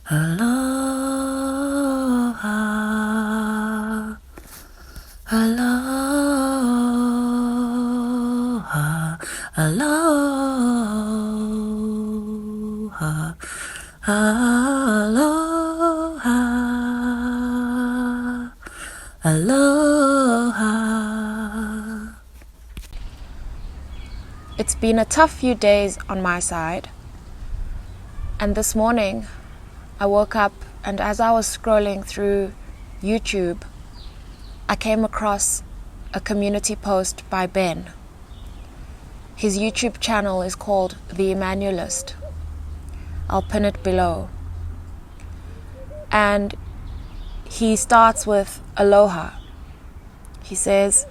Aloha, aloha, aloha, aloha, aloha. It's been a tough few days on my side, and this morning I woke up, and as I was scrolling through YouTube, I came across a community post by Ben. His YouTube channel is called The Immanuelist. I'll pin it below. And he starts with Aloha. He says,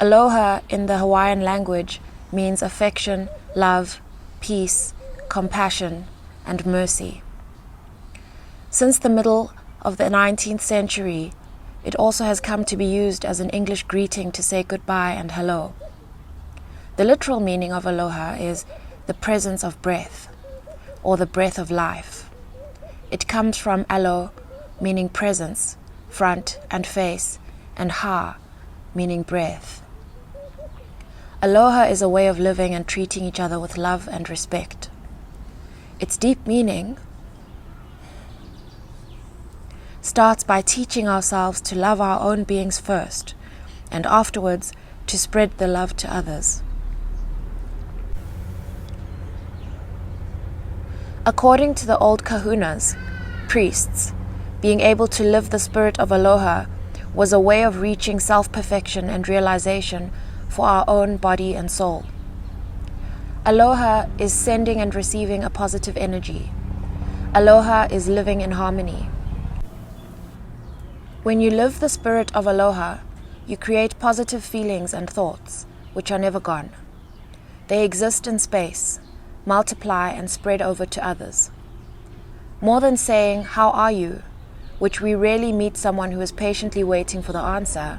Aloha in the Hawaiian language means affection, love, peace, compassion, and mercy. Since the middle of the 19th century, it also has come to be used as an English greeting to say goodbye and hello. The literal meaning of aloha is the presence of breath, or the breath of life. It comes from alo, meaning presence, front and face, and ha, meaning breath. Aloha is a way of living and treating each other with love and respect. Its deep meaning starts by teaching ourselves to love our own beings first, and afterwards to spread the love to others. According to the old kahunas, priests, being able to live the spirit of aloha was a way of reaching self-perfection and realization for our own body and soul. Aloha is sending and receiving a positive energy. Aloha is living in harmony. When you live the spirit of aloha, you create positive feelings and thoughts, which are never gone. They exist in space, multiply and spread over to others. More than saying, "How are you?" which we rarely meet someone who is patiently waiting for the answer,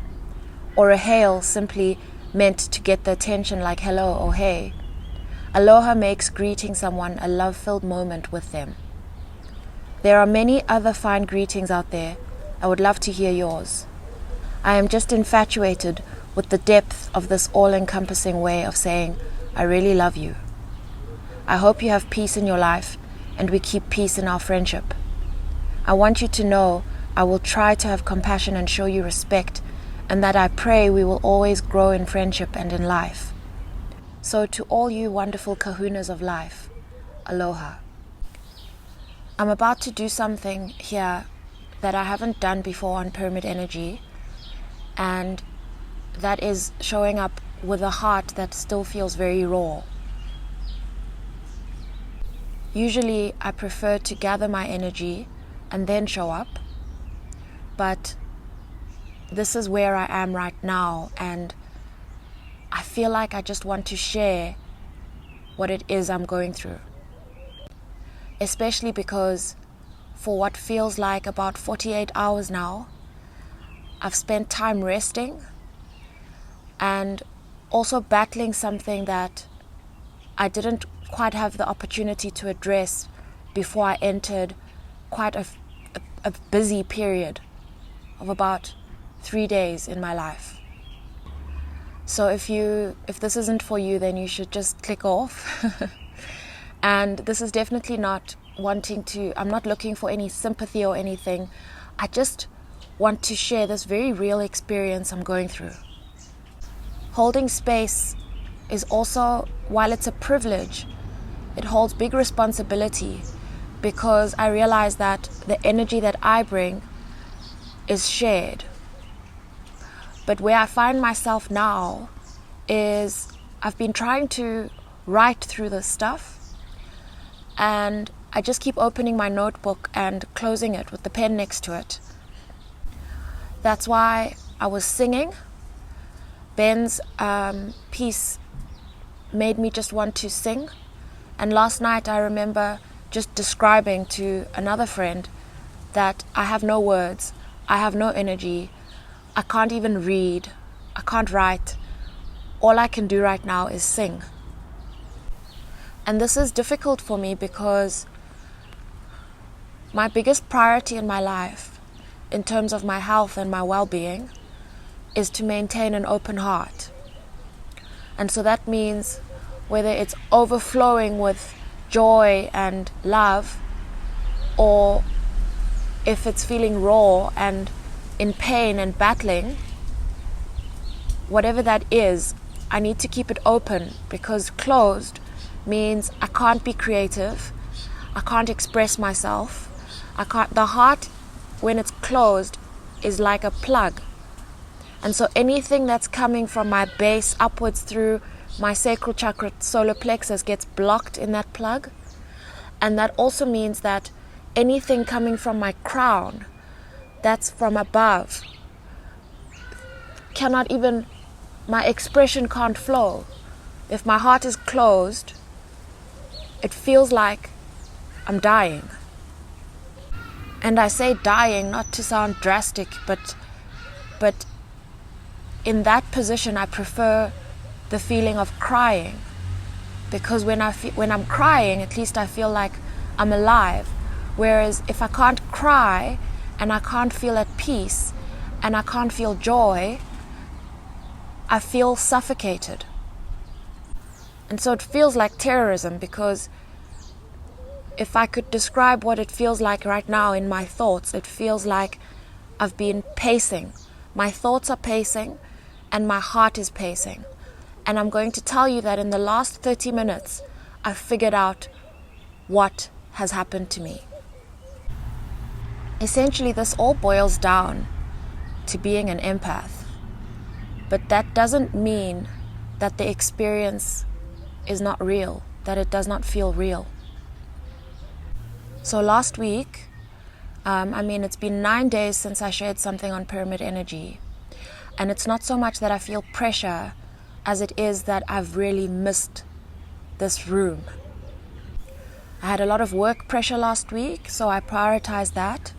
or a hail simply meant to get the attention like hello or hey, aloha makes greeting someone a love-filled moment with them. There are many other fine greetings out there. I would love to hear yours. I am just infatuated with the depth of this all-encompassing way of saying, I really love you. I hope you have peace in your life and we keep peace in our friendship. I want you to know I will try to have compassion and show you respect, and that I pray we will always grow in friendship and in life. So to all you wonderful kahunas of life, aloha. I'm about to do something here that I haven't done before on Pyramid Energy, and that is showing up with a heart that still feels very raw. Usually I prefer to gather my energy and then show up, but this is where I am right now, and I feel like I just want to share what it is I'm going through. Especially because for what feels like about 48 hours now, I've spent time resting and also battling something that I didn't quite have the opportunity to address before I entered quite a busy period of about 3 days in my life. So if this isn't for you, then you should just click off. And this is definitely not I'm not looking for any sympathy or anything. I just want to share this very real experience I'm going through. Holding space is also, while it's a privilege, it holds big responsibility, because I realize that the energy that I bring is shared. But where I find myself now is I've been trying to write through this stuff, and I just keep opening my notebook and closing it with the pen next to it. That's why I was singing. Ben's piece made me just want to sing. And last night I remember just describing to another friend that I have no words, I have no energy, I can't even read, I can't write. All I can do right now is sing. And this is difficult for me because my biggest priority in my life, in terms of my health and my well-being, is to maintain an open heart. And so that means whether it's overflowing with joy and love, or if it's feeling raw and in pain and battling, whatever that is, I need to keep it open, because closed means I can't be creative, I can't express myself. The heart, when it's closed, is like a plug. And so anything that's coming from my base upwards through my sacral chakra, solar plexus, gets blocked in that plug. And that also means that anything coming from my crown, that's from above, my expression can't flow. If my heart is closed, it feels like I'm dying. And I say dying not to sound drastic, but in that position I prefer the feeling of crying, because when I'm crying, at least I feel like I'm alive. Whereas if I can't cry and I can't feel at peace and I can't feel joy, I feel suffocated. And so it feels like terrorism, because if I could describe what it feels like right now in my thoughts, it feels like I've been pacing. My thoughts are pacing and my heart is pacing. And I'm going to tell you that in the last 30 minutes, I've figured out what has happened to me. Essentially, this all boils down to being an empath. But that doesn't mean that the experience is not real, that it does not feel real. So last week, it's been 9 days since I shared something on pyramid energy. And it's not so much that I feel pressure as it is that I've really missed this room. I had a lot of work pressure last week, so I prioritized that.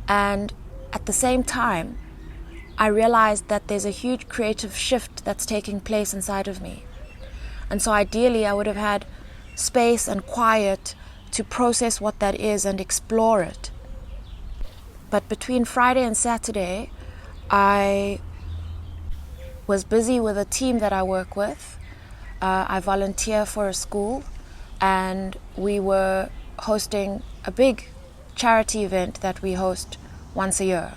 And at the same time, I realized that there's a huge creative shift that's taking place inside of me. And so ideally, I would have had space and quiet to process what that is and explore it. But between Friday and Saturday, I was busy with a team that I work with. I volunteer for a school, and we were hosting a big charity event that we host once a year.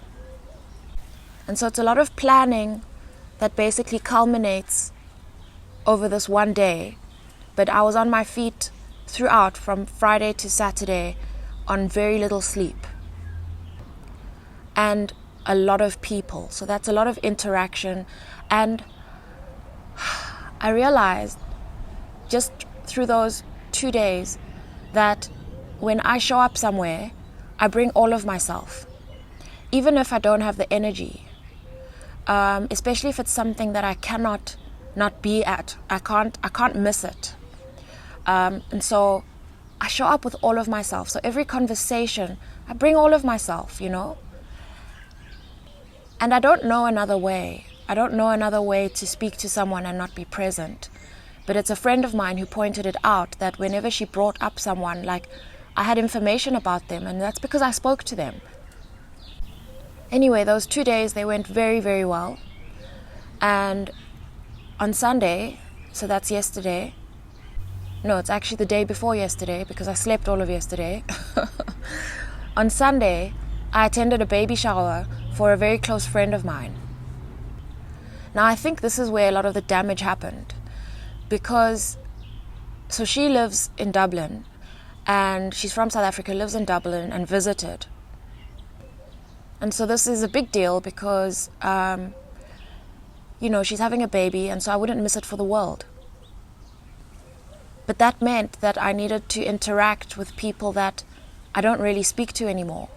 And so it's a lot of planning that basically culminates over this one day. But I was on my feet throughout, from Friday to Saturday, on very little sleep. And a lot of people. So that's a lot of interaction. And I realized just through those 2 days that when I show up somewhere, I bring all of myself. Even if I don't have the energy. Especially if it's something that I cannot not be at. I can't miss it. And so I show up with all of myself. So every conversation, I bring all of myself, And I don't know another way. I don't know another way to speak to someone and not be present. But it's a friend of mine who pointed it out, that whenever she brought up someone, like, I had information about them, and that's because I spoke to them. Anyway, those 2 days, they went very, very well. And on Sunday, so that's yesterday, no, it's actually the day before yesterday, because I slept all of yesterday. On Sunday, I attended a baby shower for a very close friend of mine. Now, I think this is where a lot of the damage happened, because, so she lives in Dublin, and she's from South Africa, lives in Dublin, and visited. And so this is a big deal because, she's having a baby, and so I wouldn't miss it for the world. But that meant that I needed to interact with people that I don't really speak to anymore.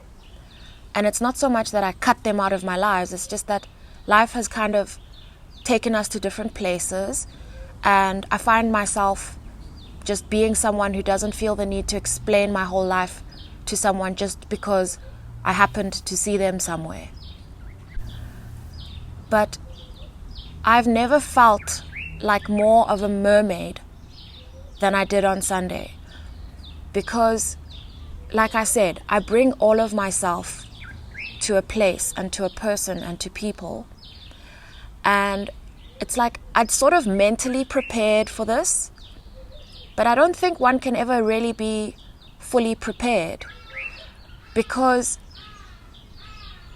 And it's not so much that I cut them out of my lives, it's just that life has kind of taken us to different places, and I find myself just being someone who doesn't feel the need to explain my whole life to someone just because I happened to see them somewhere. But I've never felt like more of a mermaid than I did on Sunday, because like I said, I bring all of myself to a place and to a person and to people. And it's like I'd sort of mentally prepared for this, but I don't think one can ever really be fully prepared, because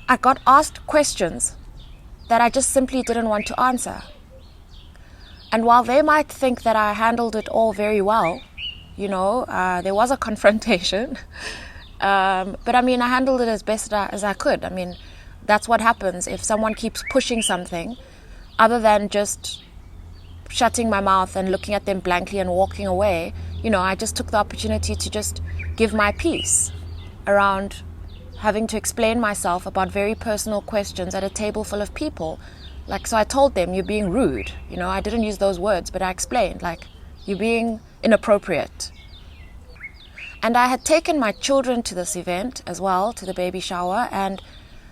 I got asked questions that I just simply didn't want to answer. And while they might think that I handled it all very well, there was a confrontation, but I mean, I handled it as best as I could. I mean, that's what happens if someone keeps pushing something, other than just shutting my mouth and looking at them blankly and walking away. I just took the opportunity to just give my piece around having to explain myself about very personal questions at a table full of people. So I told them, you're being rude. I didn't use those words, but I explained, you're being inappropriate. And I had taken my children to this event as well, to the baby shower, and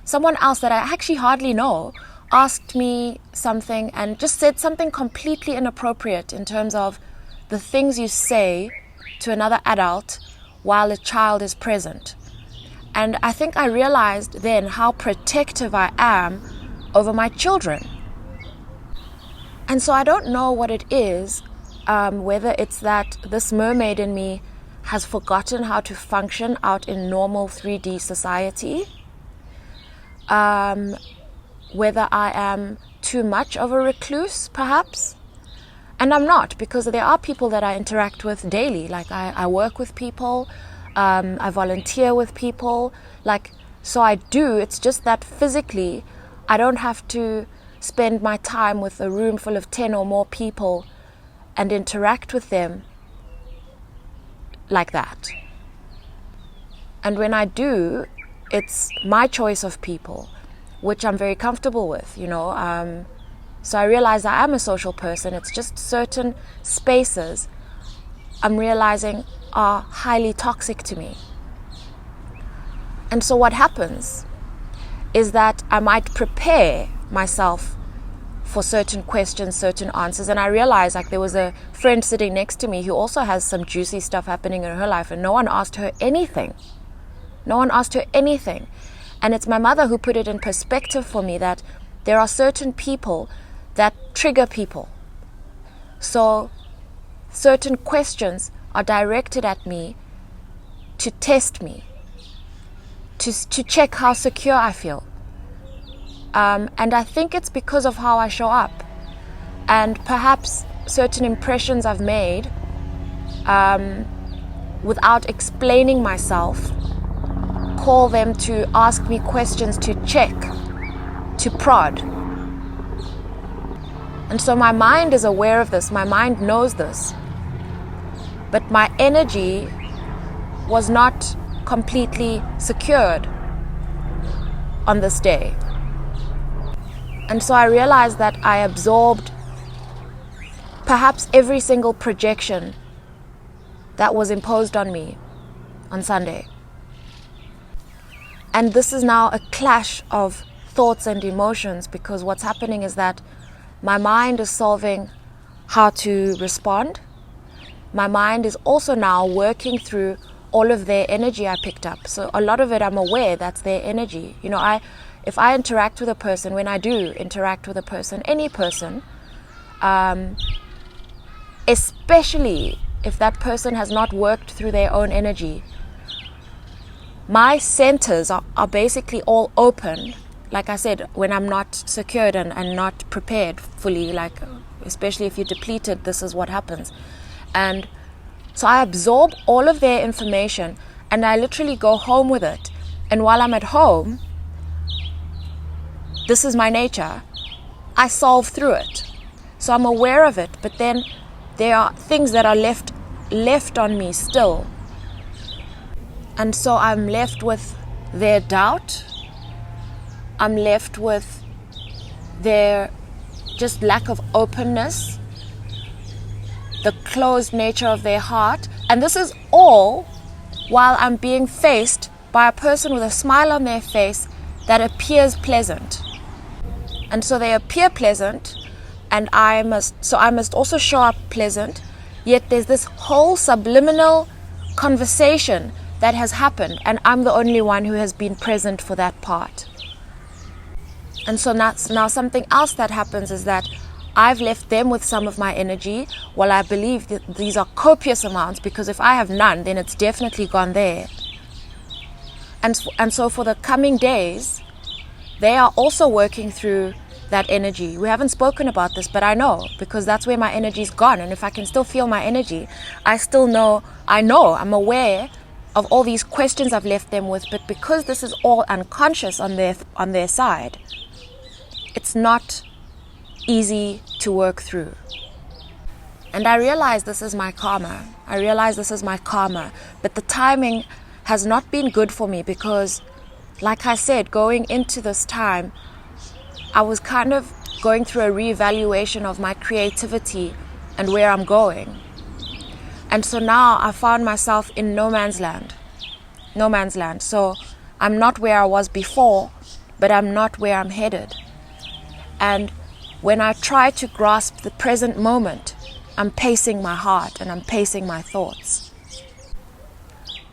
someone else that I actually hardly know asked me something and just said something completely inappropriate in terms of the things you say to another adult while a child is present. And I think I realized then how protective I am over my children. And so I don't know what it is, whether it's that this mermaid in me has forgotten how to function out in normal 3D society, whether I am too much of a recluse, perhaps. And I'm not, because there are people that I interact with daily. I work with people, I volunteer with people, so I do. It's just that physically I don't have to spend my time with a room full of 10 or more people and interact with them like that. And when I do, it's my choice of people, which I'm very comfortable with, So I realize I am a social person. It's just certain spaces I'm realizing are highly toxic to me. And so what happens is that I might prepare myself for certain questions, certain answers. And I realized there was a friend sitting next to me who also has some juicy stuff happening in her life, and no one asked her anything. No one asked her anything. And it's my mother who put it in perspective for me that there are certain people that trigger people. So certain questions are directed at me to test me, to check how secure I feel. And I think it's because of how I show up, and perhaps certain impressions I've made without explaining myself, call them to ask me questions, to check, to prod. And so my mind is aware of this, my mind knows this, but my energy was not completely secured on this day. And so I realized that I absorbed perhaps every single projection that was imposed on me on Sunday. And this is now a clash of thoughts and emotions, because what's happening is that my mind is solving how to respond. My mind is also now working through all of their energy I picked up. So a lot of it I'm aware that's their energy. If I interact with a person, when I do interact with a person, any person, especially if that person has not worked through their own energy, my centers are basically all open. Like I said, when I'm not secured and not prepared fully, especially if you're depleted, this is what happens. And so I absorb all of their information and I literally go home with it. And while I'm at home, this is my nature, I solve through it. So I'm aware of it, but then there are things that are left on me still. And so I'm left with their doubt. I'm left with their just lack of openness, the closed nature of their heart. And this is all while I'm being faced by a person with a smile on their face that appears pleasant. And so they appear pleasant, and I must also show up pleasant, yet there's this whole subliminal conversation that has happened, and I'm the only one who has been present for that part. And so now something else that happens is that I've left them with some of my energy, while I believe that these are copious amounts, because if I have none, then it's definitely gone there. And so for the coming days, they are also working through that energy. We haven't spoken about this, but I know, because that's where my energy's gone. And if I can still feel my energy, I'm aware of all these questions I've left them with, but because this is all unconscious on their side, it's not easy to work through. And I realize this is my karma. But the timing has not been good for me, because, like I said, going into this time, I was kind of going through a reevaluation of my creativity and where I'm going. And so now I found myself in no man's land. So I'm not where I was before, but I'm not where I'm headed. And when I try to grasp the present moment, I'm pacing my heart and I'm pacing my thoughts.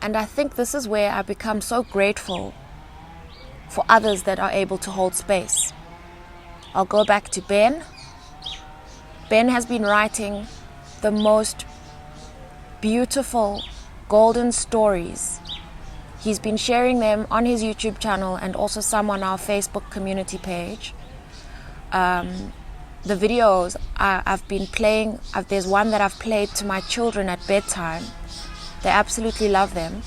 And I think this is where I become so grateful for others that are able to hold space. I'll go back to Ben. Ben has been writing the most beautiful golden stories. He's been sharing them on his YouTube channel and also some on our Facebook community page. The videos I've been playing, there's one that I've played to my children at bedtime. They absolutely love them.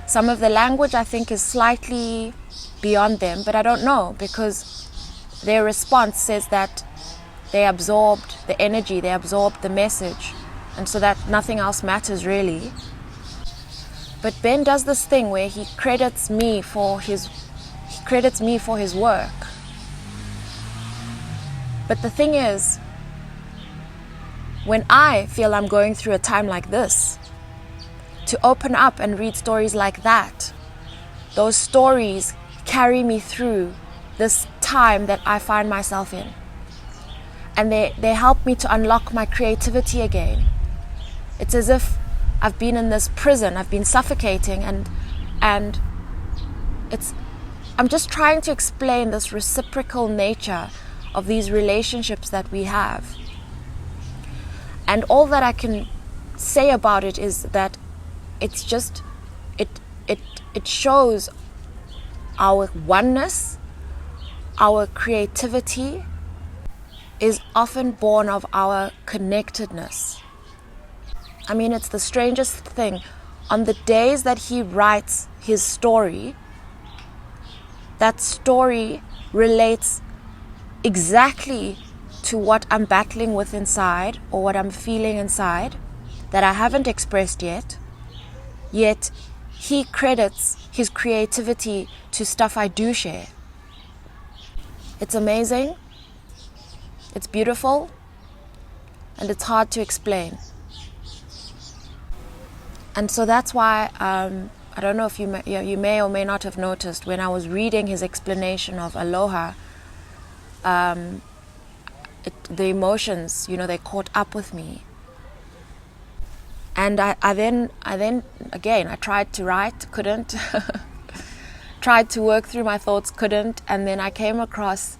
Some of the language I think is slightly beyond them, but I don't know, because their response says that they absorbed the energy, they absorbed the message, and so that nothing else matters really. But Ben does this thing where he credits me for his work. But the thing is, when I feel I'm going through a time like this, to open up and read stories like that, those stories carry me through this time that I find myself in. And they help me to unlock my creativity again. It's as if I've been in this prison, I've been suffocating, and I'm just trying to explain this reciprocal nature of these relationships that we have. And all that I can say about it is that it's just, it shows our oneness, our creativity is often born of our connectedness. I mean, it's the strangest thing. On the days that he writes his story, that story relates exactly to what I'm battling with inside, or what I'm feeling inside that I haven't expressed yet he credits his creativity to stuff I do share. It's amazing, it's beautiful, and it's hard to explain. And so that's why I don't know if you may or may not have noticed, when I was reading his explanation of Aloha, the emotions, they caught up with me. And I then again, I tried to write, couldn't. Tried to work through my thoughts, couldn't. And then I came across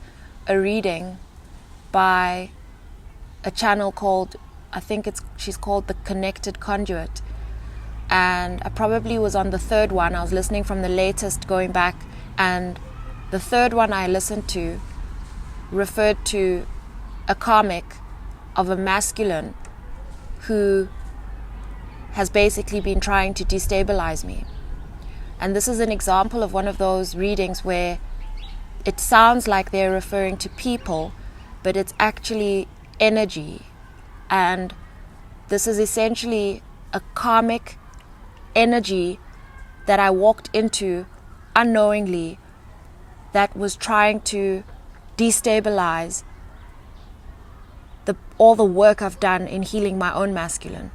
a reading by a channel called, she's called The Connected Conduit. And I probably was on the third one. I was listening from the latest going back, and the third one I listened to referred to a karmic of a masculine who has basically been trying to destabilize me. And this is an example of one of those readings where it sounds like they're referring to people, but it's actually energy. And this is essentially a karmic energy that I walked into unknowingly, that was trying to destabilize all the work I've done in healing my own masculine.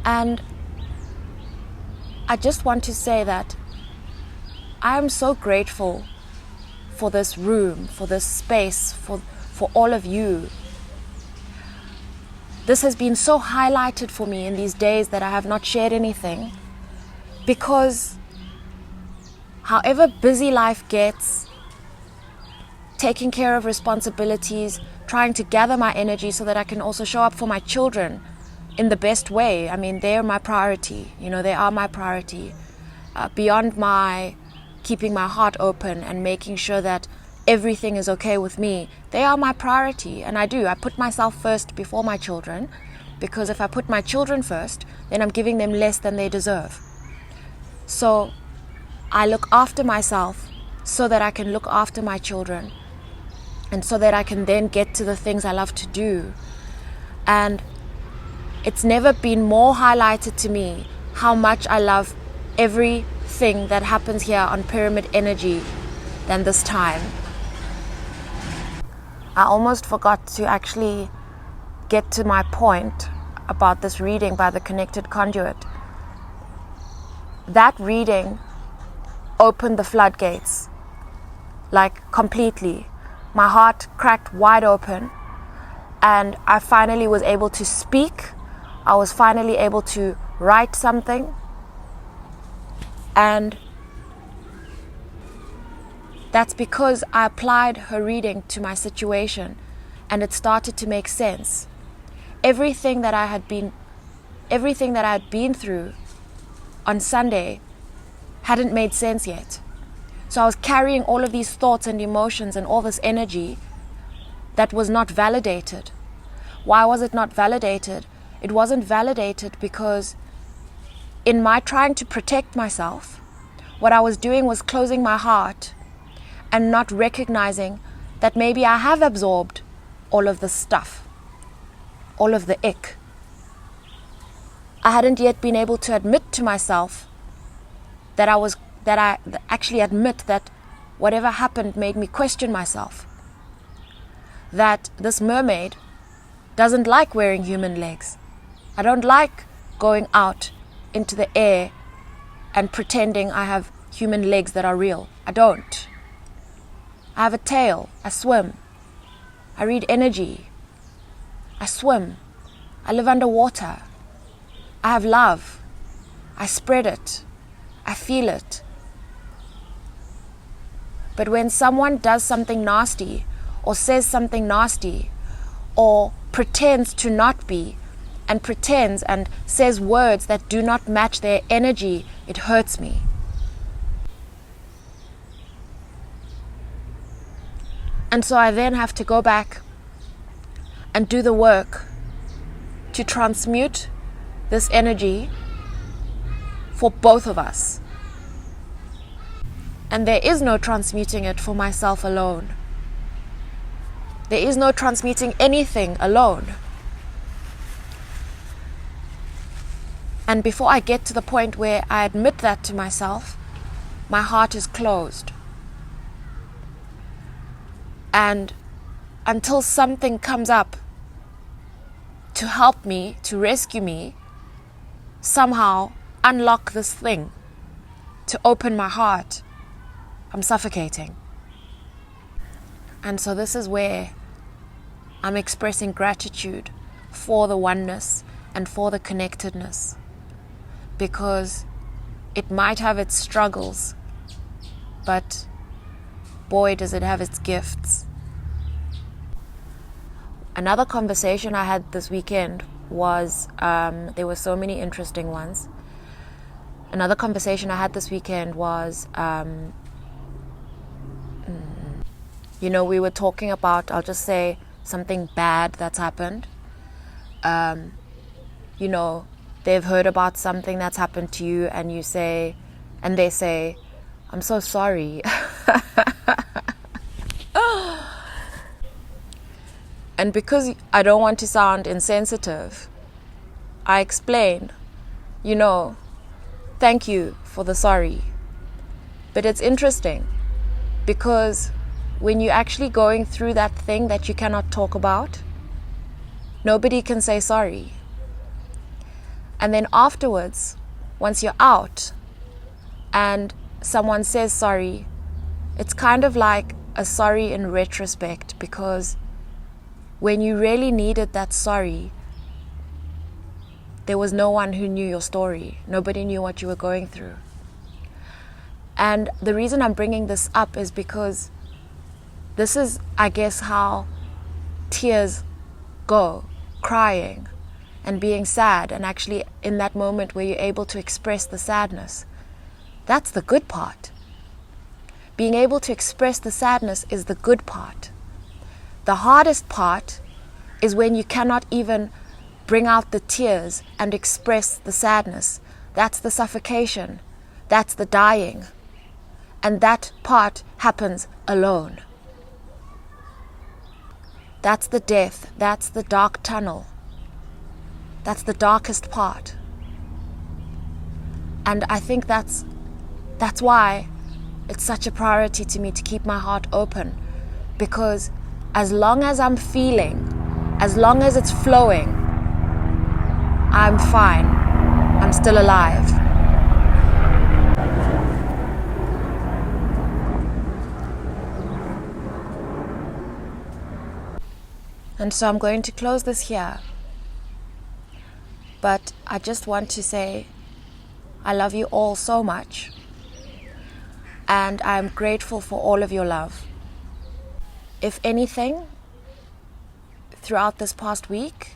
And I just want to say that I am so grateful for this room, for this space, for all of you. this has been so highlighted for me in these days that I have not shared anything, because however busy life gets, taking care of responsibilities, trying to gather my energy so that I can also show up for my children in the best way. I mean, they're my priority. They are my priority. Beyond my keeping my heart open and making sure that everything is okay with me, they are my priority. And I put myself first before my children, because if I put my children first, then I'm giving them less than they deserve. So I look after myself so that I can look after my children, and so that I can then get to the things I love to do. And it's never been more highlighted to me how much I love everything that happens here on Pyramid Energy than this time. I almost forgot to actually get to my point about this reading by the Connected Conduit. That reading opened the floodgates, like completely. My heart cracked wide open, and I finally was able to speak. I was finally able to write something, and that's because I applied her reading to my situation, and it started to make sense. Everything that I had been through on Sunday hadn't made sense yet. So I was carrying all of these thoughts and emotions and all this energy that was not validated. Why was it not validated? It wasn't validated because in my trying to protect myself, what I was doing was closing my heart and not recognizing that maybe I have absorbed all of the stuff, all of the ick. I hadn't yet been able to admit to myself that I actually admit that whatever happened made me question myself. That this mermaid doesn't like wearing human legs. I don't like going out into the air and pretending I have human legs that are real. I don't. I have a tail. I swim. I read energy. I swim. I live underwater. I have love. I spread it. I feel it. But when someone does something nasty, or says something nasty, or pretends to not be, and pretends and says words that do not match their energy, it hurts me. And so I then have to go back and do the work to transmute this energy for both of us. And there is no transmuting it for myself alone. There is no transmuting anything alone. And before I get to the point where I admit that to myself, my heart is closed. And until something comes up to help me, to rescue me, somehow unlock this thing, to open my heart, I'm suffocating. And so this is where I'm expressing gratitude for the oneness and for the connectedness, because it might have its struggles, but boy, does it have its gifts. Another conversation I had this weekend was, there were so many interesting ones. Another conversation I had this weekend was, we were talking about, I'll just say something bad that's happened. They've heard about something that's happened to you, and they say, I'm so sorry. And because I don't want to sound insensitive, I explain, thank you for the sorry. But it's interesting because when you're actually going through that thing that you cannot talk about, nobody can say sorry. And then afterwards, once you're out and someone says sorry, it's kind of like a sorry in retrospect, because when you really needed that sorry, there was no one who knew your story. Nobody knew what you were going through. And the reason I'm bringing this up is because this is, I guess, how tears go, crying and being sad, and actually in that moment where you're able to express the sadness. That's the good part. Being able to express the sadness is the good part. The hardest part is when you cannot even bring out the tears and express the sadness. That's the suffocation. That's the dying. And that part happens alone. That's the death. That's the dark tunnel. That's the darkest part. And I think that's why it's such a priority to me to keep my heart open. Because as long as I'm feeling, as long as it's flowing, I'm fine. I'm still alive. And so I'm going to close this here. But I just want to say I love you all so much. And I'm grateful for all of your love. If anything, throughout this past week,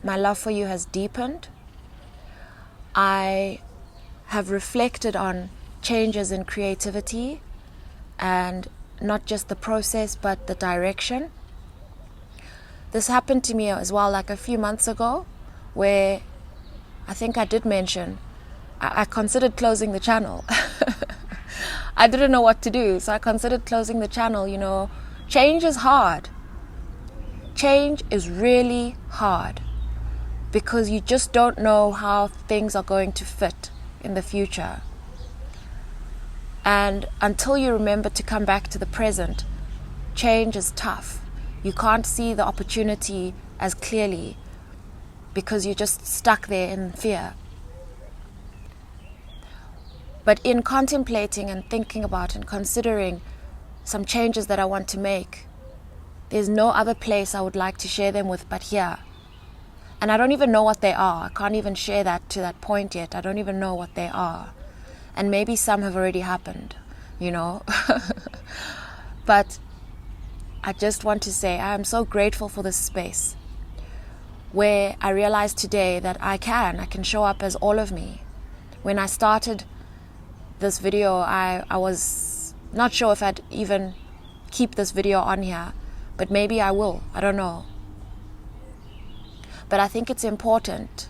my love for you has deepened. I have reflected on changes in creativity, and not just the process but the direction. This happened to me as well like a few months ago, where I think I did mention I considered closing the channel. I didn't know what to do, so I considered closing the channel. Change is hard. Change is really hard because you just don't know how things are going to fit in the future. And until you remember to come back to the present, change is tough. You can't see the opportunity as clearly because you're just stuck there in fear. But in contemplating and thinking about and considering some changes that I want to make, there's no other place I would like to share them with but here. And I don't even know what they are. I can't even share that to that point yet. I don't even know what they are. And maybe some have already happened, But I just want to say I am so grateful for this space where I realized today that I can show up as all of me. When I started this video, I was not sure if I'd even keep this video on here, but maybe I will. I don't know. But I think it's important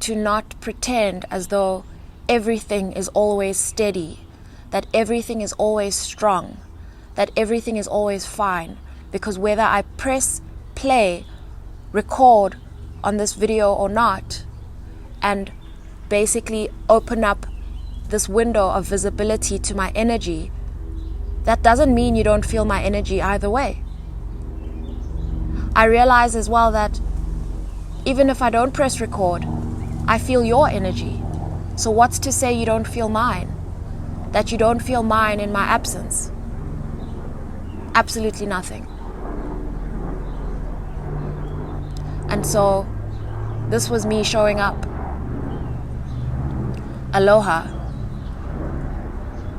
to not pretend as though everything is always steady, that everything is always strong, that everything is always fine. Because whether I press play, record on this video or not, and basically open up this window of visibility to my energy, that doesn't mean you don't feel my energy either way. I realize as well that even if I don't press record, I feel your energy. So what's to say you don't feel mine? That you don't feel mine in my absence? Absolutely nothing. And so this was me showing up. Aloha.